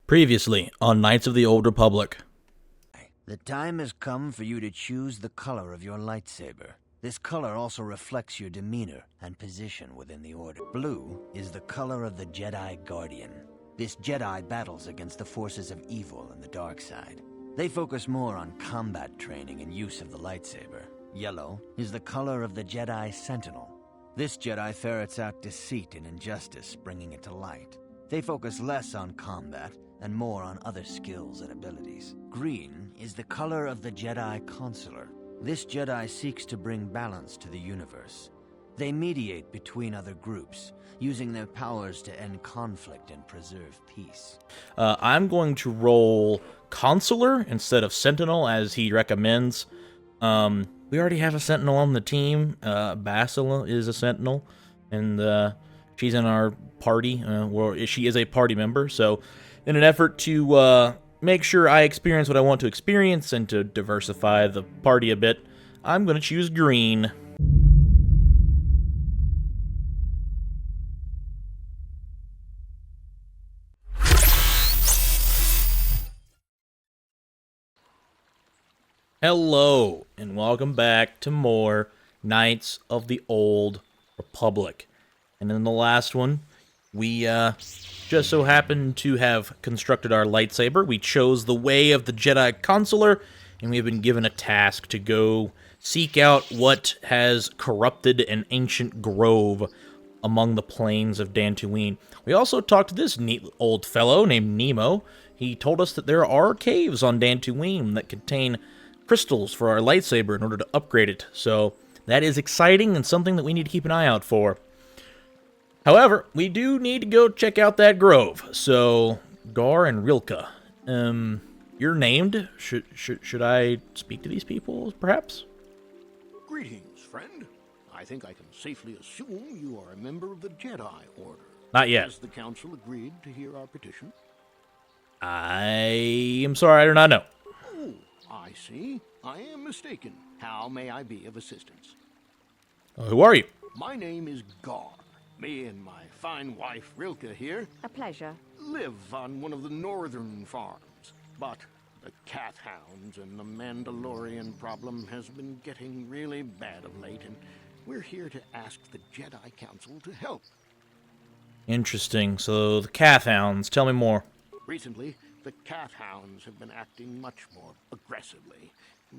Previously on Knights of the Old Republic. The time has come for you to choose the color of your lightsaber. This color also reflects your demeanor and position within the Order. Blue is the color of the Jedi Guardian. This Jedi battles against the forces of evil and the dark side. They focus more on combat training and use of the lightsaber. Yellow is the color of the Jedi Sentinel. This Jedi ferrets out deceit and injustice, bringing it to light. They focus less on combat and more on other skills and abilities. Green is the color of the Jedi Consular. This Jedi seeks to bring balance to the universe. They mediate between other groups, using their powers to end conflict and preserve peace. I'm going to roll Consular instead of Sentinel, as he recommends. We already have a Sentinel on the team. Basila is a Sentinel, and she's in our party. She is a party member, so in an effort to make sure I experience what I want to experience and to diversify the party a bit, I'm going to choose green. Hello, and welcome back to more Knights of the Old Republic. And in the last one, we just so happened to have constructed our lightsaber. We chose the way of the Jedi Consular, and we have been given a task to go seek out what has corrupted an ancient grove among the plains of Dantooine. We also talked to this neat old fellow named Nemo. He told us that there are caves on Dantooine that contain crystals for our lightsaber in order to upgrade it. So that is exciting and something that we need to keep an eye out for. However, we do need to go check out that grove. So, Gar and Rilka, you're named. Should I speak to these people, perhaps? Greetings, friend. I think I can safely assume you are a member of the Jedi Order. Not yet. Has the Council agreed to hear our petition? I am sorry, I do not know. Oh, I see. I am mistaken. How may I be of assistance? Who are you? My name is Gar. Me and my fine wife, Rilka, here, A pleasure. live on one of the northern farms. But the cat hounds and the Mandalorian problem has been getting really bad of late, and we're here to ask the Jedi Council to help. Interesting. So, the Cathhounds. Tell me more. Recently, the cat hounds have been acting much more aggressively.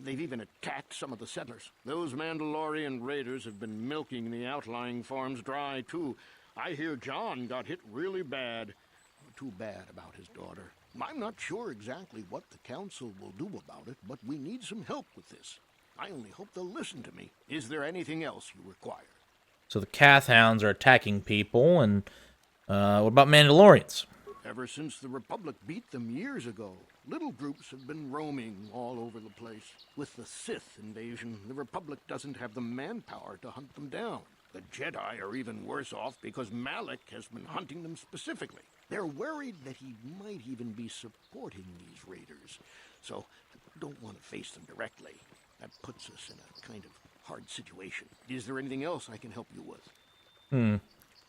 They've even attacked some of the settlers. Those Mandalorian raiders have been milking the outlying farms dry, too. I hear John got hit really bad. Too bad about his daughter. I'm not sure exactly what the council will do about it, but we need some help with this. I only hope they'll listen to me. Is there anything else you require? So the Cathhounds are attacking people, and what about Mandalorians? Ever since the Republic beat them years ago, little groups have been roaming all over the place. With the Sith invasion, the Republic doesn't have the manpower to hunt them down. The Jedi are even worse off because Malak has been hunting them specifically. They're worried that he might even be supporting these raiders, so don't want to face them directly. That puts us in a kind of hard situation. Is there anything else I can help you with?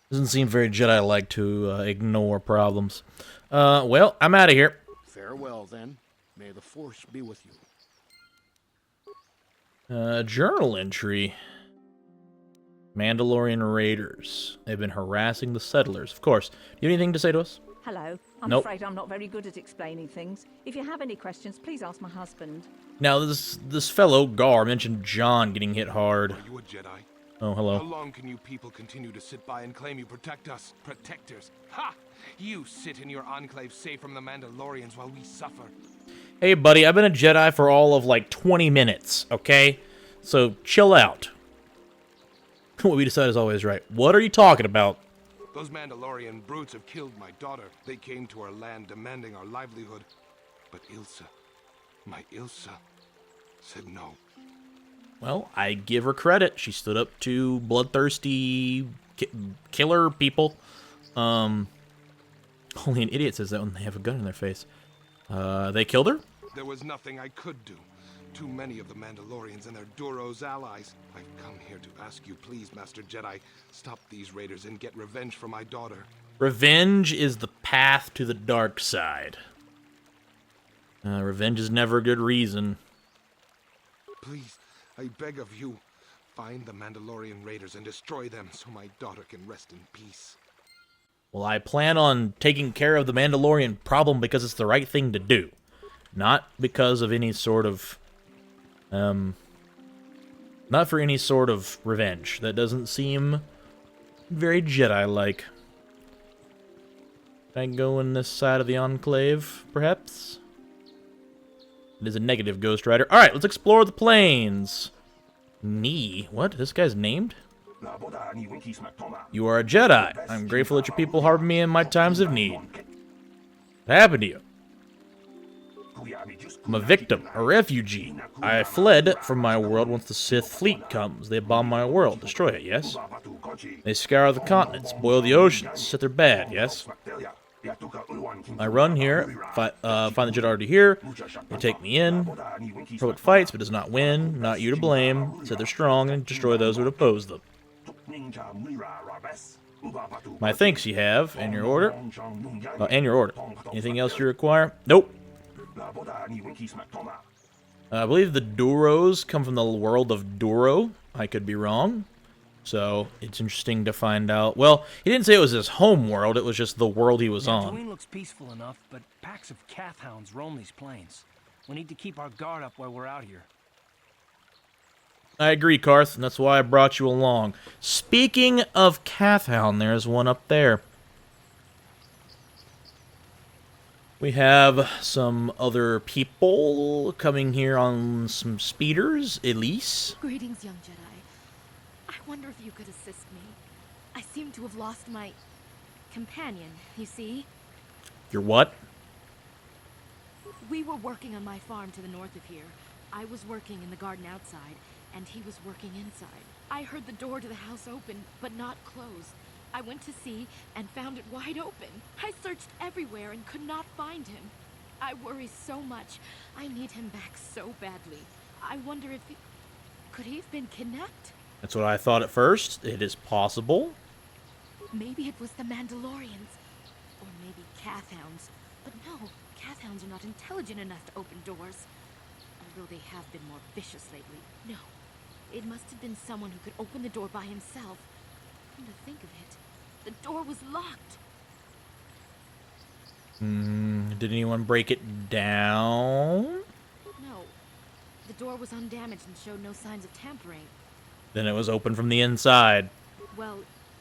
Doesn't seem very Jedi-like to ignore problems. Well, I'm out of here. Farewell, then. May the Force be with you. Journal entry. Mandalorian raiders. They've been harassing the settlers. Of course. Do you have anything to say to us? Hello. I'm Nope. afraid I'm not very good at explaining things. If you have any questions, please ask my husband. Now, this fellow, Gar, mentioned John getting hit hard. Are you a Jedi? Oh, How hello. long can you people continue to sit by and claim you protect us? Protectors. Ha! You sit in your enclave safe from the Mandalorians while we suffer. Hey, buddy, I've been a Jedi for all of, 20 minutes, okay? So, chill out. What we decide is always right. What are you talking about? Those Mandalorian brutes have killed my daughter. They came to our land demanding our livelihood. But Ilsa, my Ilsa, said no. Well, I give her credit. She stood up to bloodthirsty killer people. Only an idiot says that when they have a gun in their face. They killed her? There was nothing I could do. Too many of the Mandalorians and their Duros allies. I've come here to ask you, please, Master Jedi, stop these raiders and get revenge for my daughter. Revenge is the path to the dark side. Revenge is never a good reason. Please, I beg of you, find the Mandalorian raiders and destroy them so my daughter can rest in peace. Well, I plan on taking care of the Mandalorian problem because it's the right thing to do. Not because of any sort of, not for any sort of revenge. That doesn't seem very Jedi-like. Can I go in this side of the Enclave, perhaps? It is a negative, Ghost Rider. Alright, let's explore the plains. What? This guy's named? You are a Jedi. I'm grateful that your people harbored me in my times of need. What happened to you? I'm a victim, a refugee. I fled from my world once the Sith fleet comes. They bomb my world, destroy it, yes? They scour the continents, boil the oceans, set their bad, yes? I run here, find the Jedi already here, they take me in, heroic fights but does not win, not you to blame, said they're strong and destroy those who would oppose them. My thanks you have, and your order. Anything else you require? Nope. I believe the Duros come from the world of Duro. I could be wrong. So, it's interesting to find out. Well, he didn't say it was his home world, it was just the world he was on. Dantooine looks peaceful enough, but packs of Kath hounds roam these plains. We need to keep our guard up while we're out here. I agree, Karth, and that's why I brought you along. Speaking of Kath hound, there's one up there. We have some other people coming here on some speeders. Elise. Greetings, young Jedi. I wonder if you could assist me. I seem to have lost my companion, you see? Your what? We were working on my farm to the north of here. I was working in the garden outside, and he was working inside. I heard the door to the house open, but not close. I went to see and found it wide open. I searched everywhere and could not find him. I worry so much. I need him back so badly. I wonder if he... Could he have been kidnapped? That's what I thought at first. It is possible. Maybe it was the Mandalorians. Or maybe Kath hounds. But no, Kath hounds are not intelligent enough to open doors. Although they have been more vicious lately. No, it must have been someone who could open the door by himself. Come to think of it, the door was locked. Did anyone break it down? No, the door was undamaged and showed no signs of tampering. Then it was open from the inside. Well,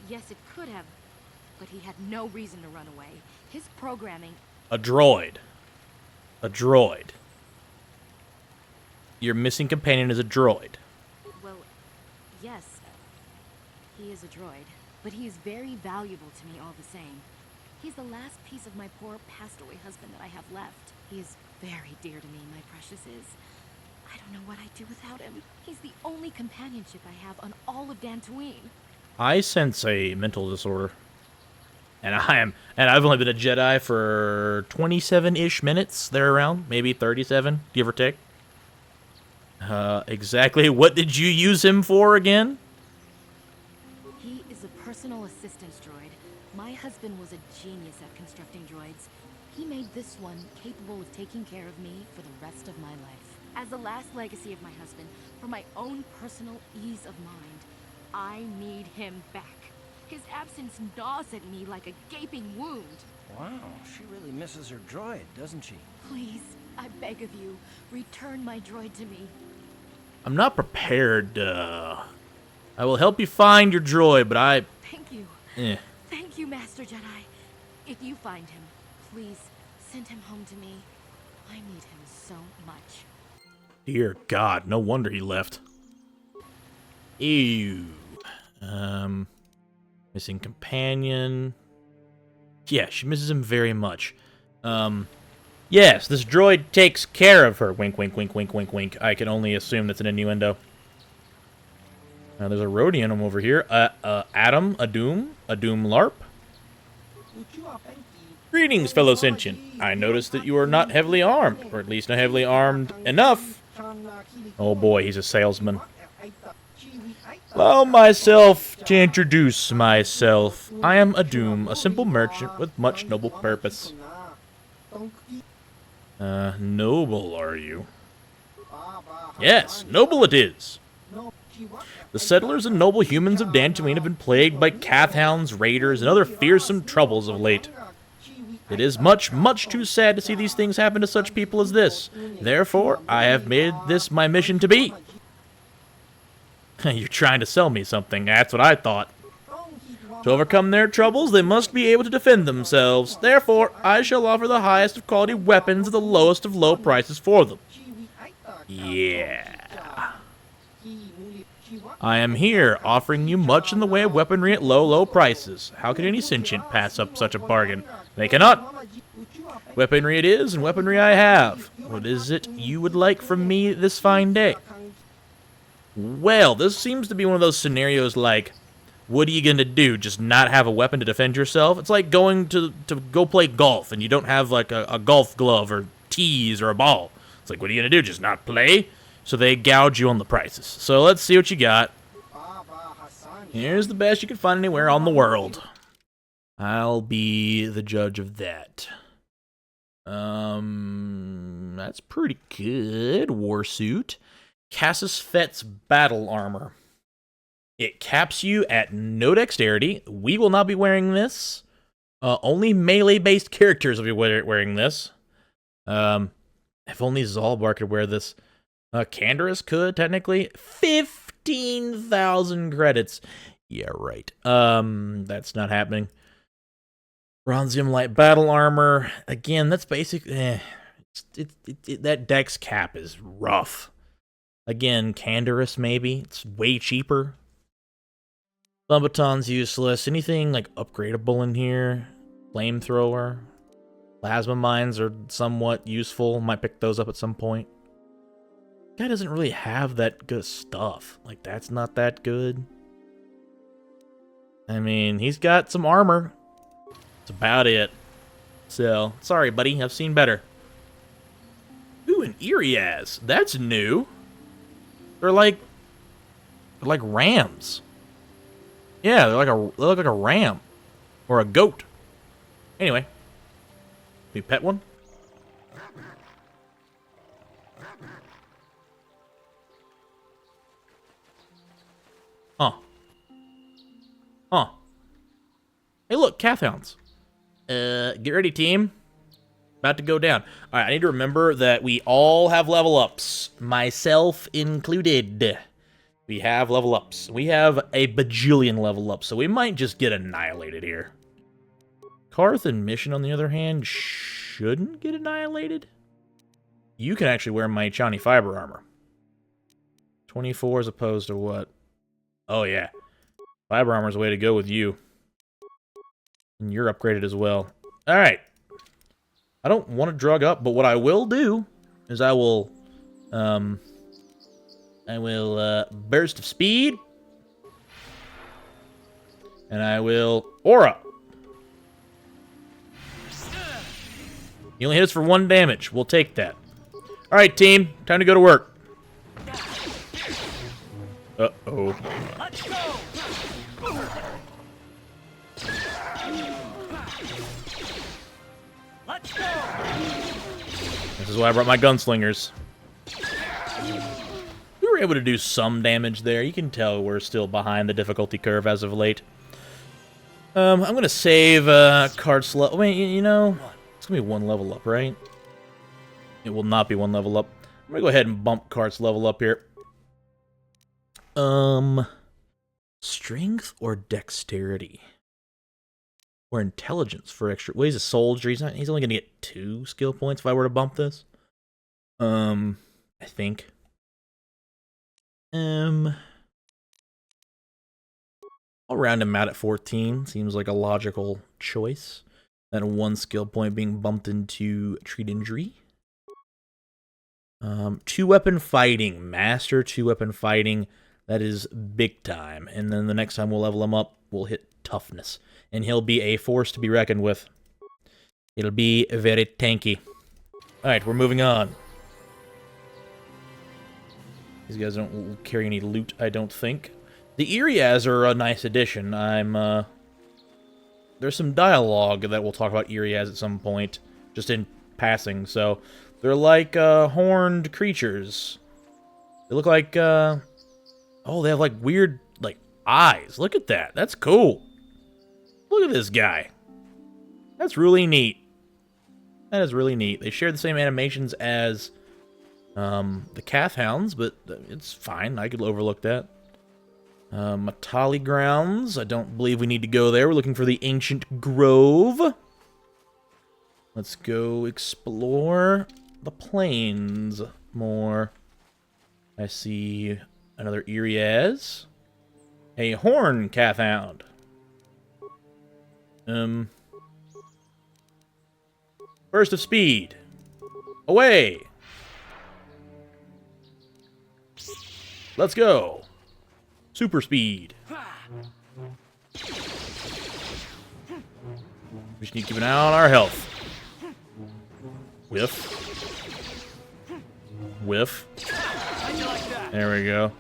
yes, it could have, but he had no reason to run away. His programming... A droid. A droid. Your missing companion is a droid. Well, yes, he is a droid, but he is very valuable to me all the same. He's the last piece of my poor passed-away husband that I have left. He is very dear to me, my precious is. I don't know what I'd do without him. He's the only companionship I have on all of Dantooine. I sense a mental disorder. And I've only been a Jedi for 27-ish minutes, there around, maybe 37, give or take. Exactly what did you use him for again? He is a personal assistance droid. My husband was a genius at constructing droids. He made this one capable of taking care of me for the rest of my life. As the last legacy of my husband, for my own personal ease of mind, I need him back. His absence gnaws at me like a gaping wound. Wow, she really misses her droid, doesn't she? Please, I beg of you, return my droid to me. I'm not prepared. I will help you find your droid, but Thank you. Eh. Thank you, Master Jedi. If you find him, please send him home to me. I need him so much. Dear God, no wonder he left. Ew. Missing companion. Yeah, she misses him very much. Yes, this droid takes care of her. Wink, wink, wink, wink, wink, wink. I can only assume that's an innuendo. Now there's a Rhodium over here. Adam, Adum Larp. Greetings, fellow sentient. I noticed that you are not heavily armed, or at least not heavily armed enough. Oh boy, he's a salesman. Allow myself to introduce myself. I am Adum, a simple merchant with much noble purpose. Noble, are you? Yes, noble it is. The settlers and noble humans of Dantooine have been plagued by kathhounds, raiders, and other fearsome troubles of late. It is much, much too sad to see these things happen to such people as this. Therefore, I have made this my mission to be. You're trying to sell me something, that's what I thought. To overcome their troubles, they must be able to defend themselves. Therefore, I shall offer the highest of quality weapons at the lowest of low prices for them. Yeah. I am here, offering you much in the way of weaponry at low, low prices. How can any sentient pass up such a bargain? They cannot. Weaponry it is, and weaponry I have. What is it you would like from me this fine day? Well, this seems to be one of those scenarios like, what are you gonna do? Just not have a weapon to defend yourself? It's like going to go play golf, and you don't have like a golf glove or tees or a ball. It's like, what are you gonna do? Just not play? So they gouge you on the prices. So let's see what you got. Here's the best you can find anywhere on the world. I'll be the judge of that. That's pretty good. Warsuit. Cassus Fett's battle armor. It caps you at no dexterity. We will not be wearing this. Only melee-based characters will be wearing this. If only Zalbar could wear this. Canderous could, technically. 15,000 credits. Yeah, right. That's not happening. Bronzium Light Battle Armor. Again, that's basic. That dex cap is rough. Again, Canderous, maybe. It's way cheaper. Thumbaton's useless. Anything, like, upgradable in here? Flamethrower. Plasma mines are somewhat useful. Might pick those up at some point. Guy doesn't really have that good stuff. Like, that's not that good. I mean, he's got some armor. That's about it. So, sorry, buddy. I've seen better. Ooh, an Iriaz. That's new. They're like rams. Yeah, they look like a ram. Or a goat. Anyway. We pet one? Huh. Huh. Hey, look, kathhounds. Get ready, team. About to go down. Alright, I need to remember that we all have level ups. Myself included. We have level ups. We have a bajillion level ups, so we might just get annihilated here. Karth and Mission, on the other hand, shouldn't get annihilated. You can actually wear my Chani Fiber armor. 24 as opposed to what? Oh, yeah. Fiber armor's the way to go with you. And you're upgraded as well. Alright. I don't want to drug up, but what I will do is I will burst of speed. And I will aura. You only hit us for 1 damage. We'll take that. Alright, team. Time to go to work. Uh-oh. Let's go! Let's go! This is why I brought my gunslingers. We were able to do some damage there. You can tell we're still behind the difficulty curve as of late. I'm gonna save card slot. Wait, you know, it's gonna be 1 level up, right? It will not be 1 level up. I'm gonna go ahead and bump Kart's level up here. Strength or dexterity? Or intelligence for extra. Well, he's a soldier. He's only gonna get 2 skill points if I were to bump this. I think. I'll round him out at 14. Seems like a logical choice. That 1 skill point being bumped into treat injury. 2-weapon fighting. Master 2-weapon fighting. That is big time. And then the next time we'll level him up, we'll hit toughness. And he'll be a force to be reckoned with. It'll be very tanky. Alright, we're moving on. These guys don't carry any loot, I don't think. The Iriaz are a nice addition. There's some dialogue that we'll talk about Iriaz at some point, just in passing, so They're like horned creatures. They look like oh, they have like weird like eyes. Look at that. That's cool. Look at this guy. That's really neat. That is really neat. They share the same animations as the calf hounds, but it's fine. I could overlook that. Matali grounds. I don't believe we need to go there. We're looking for the ancient grove. Let's go explore the plains more. I see another Iriaz. A horn calf hound. Burst of speed. Away. Let's go. Super speed. We just need to keep an eye on our health. Whiff. Whiff. There we go.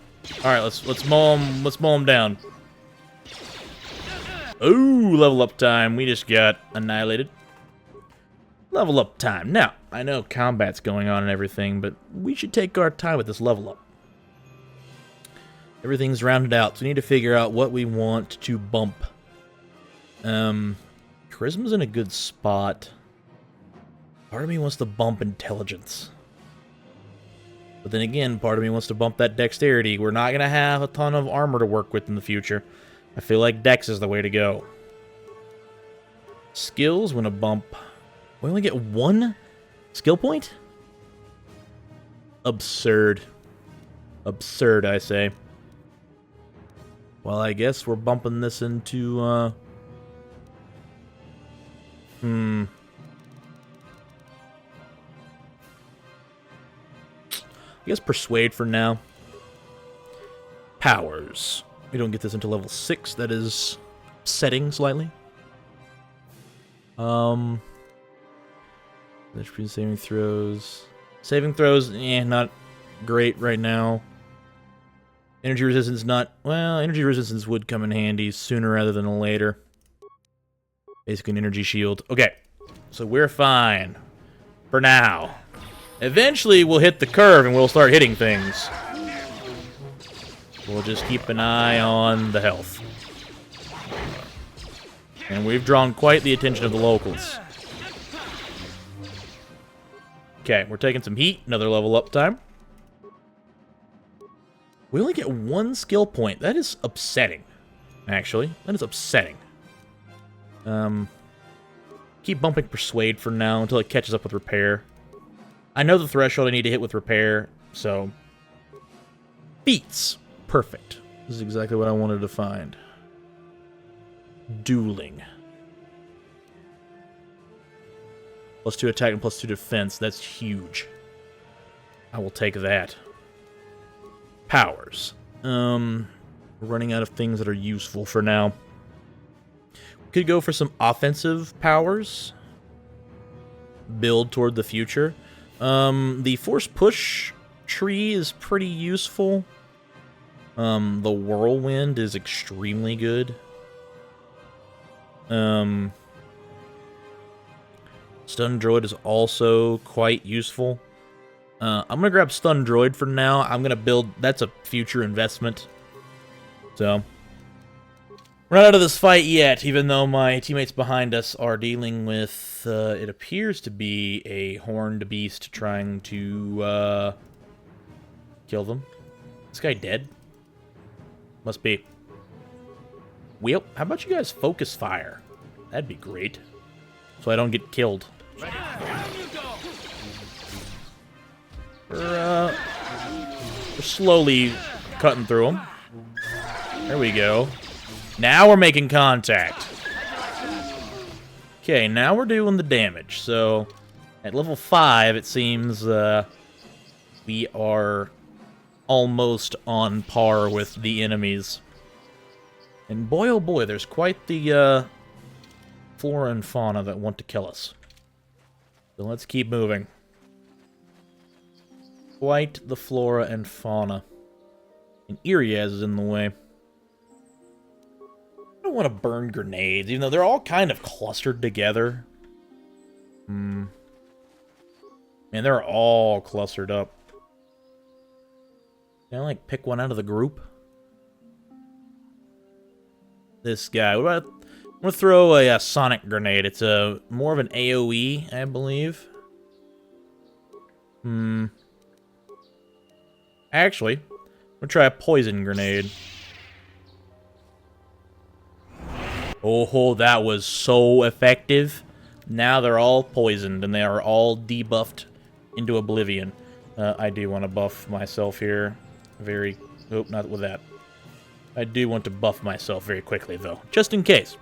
All right, let's mow him. Let's mow him down. Ooh, level up time. We just got annihilated. Level up time. Now, I know combat's going on and everything, but we should take our time with this level up. Everything's rounded out, so we need to figure out what we want to bump. Charisma's in a good spot. Part of me wants to bump intelligence. But then again, part of me wants to bump that dexterity. We're not going to have a ton of armor to work with in the future. I feel like dex is the way to go. Skills, want to bump. We only get one skill point? Absurd. Absurd, I say. Well, I guess we're bumping this into, I guess Persuade for now. Powers. We don't get this until level 6. That is setting slightly. Saving throws. Saving throws, not great right now. Energy resistance not... Well, energy resistance would come in handy sooner rather than later. Basically an energy shield. Okay, so we're fine. For now. Eventually we'll hit the curve and we'll start hitting things. We'll just keep an eye on the health. And we've drawn quite the attention of the locals. Okay, we're taking some heat. Another level up time. We only get one skill point. That is upsetting, actually. That is upsetting. Keep bumping Persuade for now until it catches up with Repair. I know the threshold I need to hit with Repair, so... Feats. Perfect. This is exactly what I wanted to find. Dueling. +2 attack and +2 defense. That's huge. I will take that. Powers. We're running out of things that are useful for now. We could go for some offensive powers. Build toward the future. The Force Push tree is pretty useful. The Whirlwind is extremely good. Stun Droid is also quite useful. I'm going to grab Stun Droid for now. I'm going to build... That's a future investment. So... We're not out of this fight yet, even though my teammates behind us are dealing with... it appears to be a horned beast trying to... kill them. This guy dead? Must be. Well, how about you guys focus fire? That'd be great. So I don't get killed. We're slowly cutting through them. There we go. Now we're making contact. Okay, now we're doing the damage. So, at level 5, it seems we are almost on par with the enemies. And boy, oh boy, there's quite the flora and fauna that want to kill us. So let's keep moving. Quite the flora and fauna. And Iriaz is in the way. I don't want to burn grenades, even though they're all kind of clustered together. Man, they're all clustered up. Can I, like, pick one out of the group? This guy. What about... I'm gonna throw a sonic grenade. It's a more of an AoE, I believe. Actually, I'm gonna try a poison grenade. Oh, that was so effective. Now they're all poisoned, and they are all debuffed into oblivion. I do want to buff myself here. Oh, not with that. I do want to buff myself very quickly, though. Just in case.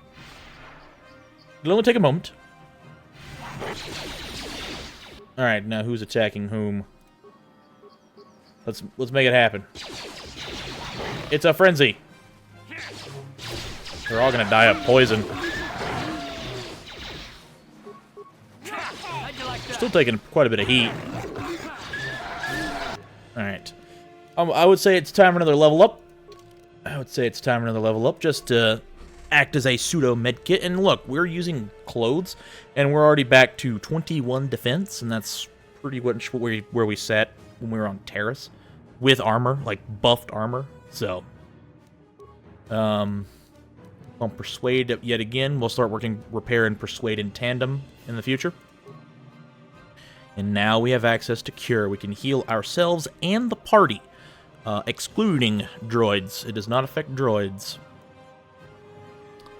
It'll only take a moment. Alright, now who's attacking whom? Let's make it happen. It's a frenzy. They're all gonna die of poison. Still taking quite a bit of heat. Alright. I would say it's time for another level up. Just to act as a pseudo medkit. And look, we're using clothes, and we're already back to 21 defense, and that's pretty much where we sat when we were on Terrace. With armor, like buffed armor. So, on Persuade yet again. We'll start working Repair and Persuade in tandem in the future. And now we have access to Cure. We can heal ourselves and the party, excluding droids. It does not affect droids.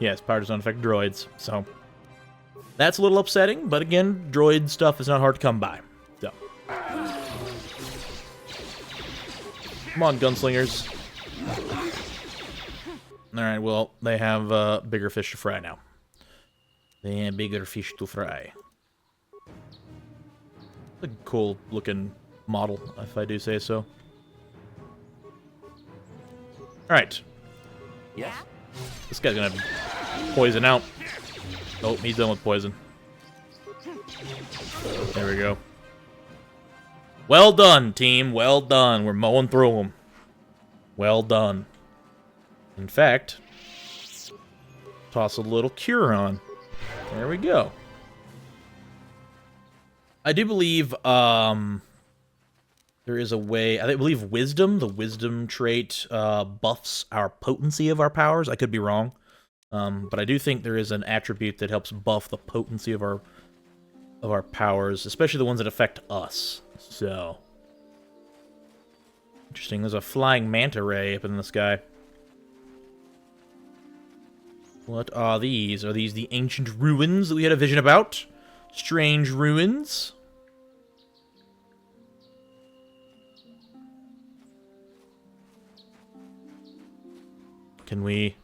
Yes, power does not affect droids, so that's a little upsetting, but again, droid stuff is not hard to come by. So, come on, gunslingers. Alright, well, they have bigger fish to fry now. They have bigger fish to fry. A cool looking model, if I do say so. Alright. Yes. This guy's gonna poison out. Oh, he's done with poison. There we go. Well done, team. Well done. We're mowing through them. Well done. In fact, toss a little cure on. There we go. I do believe there is a way. I believe wisdom, the wisdom trait, buffs our potency of our powers. I could be wrong, but I do think there is an attribute that helps buff the potency of our powers, especially the ones that affect us. So interesting. There's a flying manta ray up in the sky. What are these? Are these the ancient ruins that we had a vision about? Strange ruins. Can we...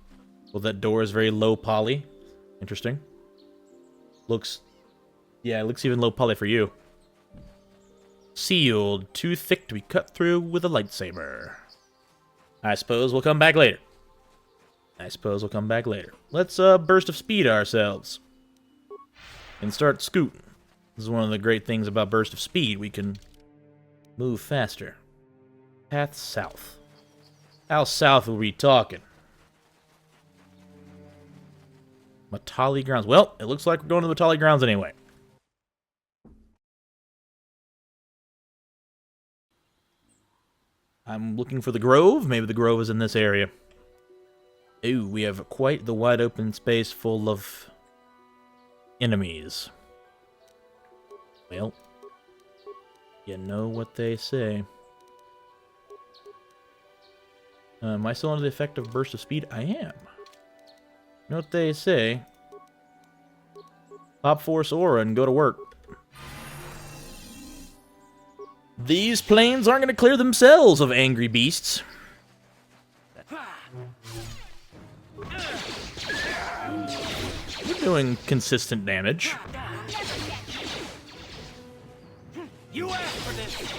Well, that door is very low poly. Interesting. Looks... Yeah, it looks even low poly for you. Sealed. Too thick to be cut through with a lightsaber. I suppose we'll come back later. Let's burst of speed ourselves. And start scooting. This is one of the great things about burst of speed. We can move faster. Path south. How south are we talking? Matali Grounds. Well, it looks like we're going to the Matali Grounds anyway. I'm looking for the Grove. Maybe the Grove is in this area. Ooh, we have quite the wide open space full of enemies. Well, you know what they say. Am I still under the effect of burst of speed? I am. You know what they say? Pop Force Aura and go to work. These planes aren't going to clear themselves of angry beasts. We're doing consistent damage. You asked for this.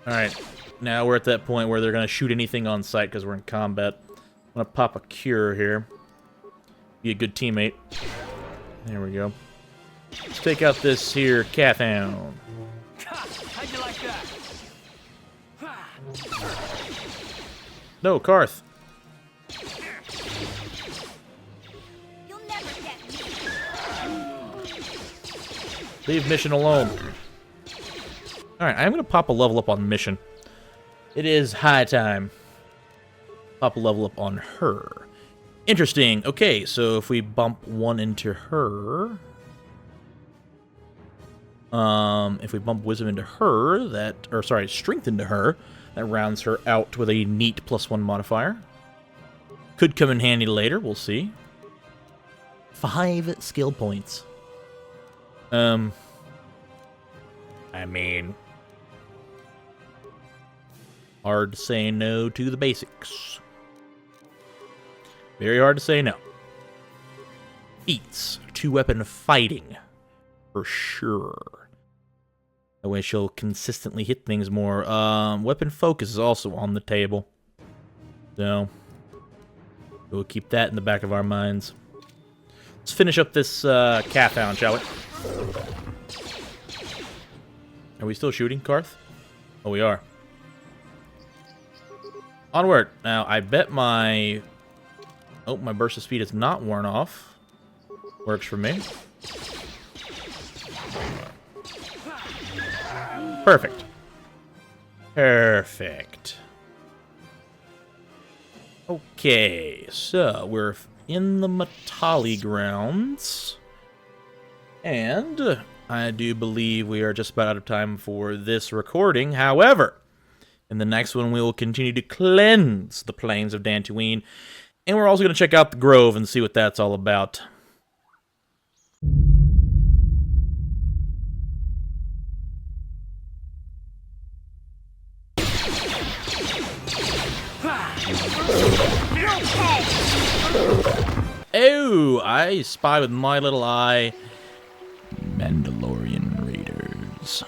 Alright, now we're at that point where they're going to shoot anything on sight because we're in combat. I'm going to pop a cure here. Be a good teammate. There we go. Let's take out this here Cathound. How'd you like that? No, Karth. Leave mission alone. Alright, I'm going to pop a level up on mission. It is high time. Pop a level up on her. Interesting. Okay, so if we bump one into her... if we bump wisdom into her, strength into her, that rounds her out with a neat +1 modifier. Could come in handy later, we'll see. 5 skill points. I mean, hard to say no to the basics. Very hard to say no. Feats, 2-weapon fighting, for sure. That way she'll consistently hit things more. Weapon focus is also on the table. So, we'll keep that in the back of our minds. Let's finish up this calf hound, shall we? Are we still shooting, Karth? Oh, we are. Onward. Now, I bet my... Oh, my burst of speed is not worn off. Works for me. Perfect. Perfect. Okay, so we're in the Matali grounds. And I do believe we are just about out of time for this recording. However, in the next one, we will continue to cleanse the plains of Dantooine. And we're also going to check out the Grove and see what that's all about. Oh, I spy with my little eye Mandalorian Raiders.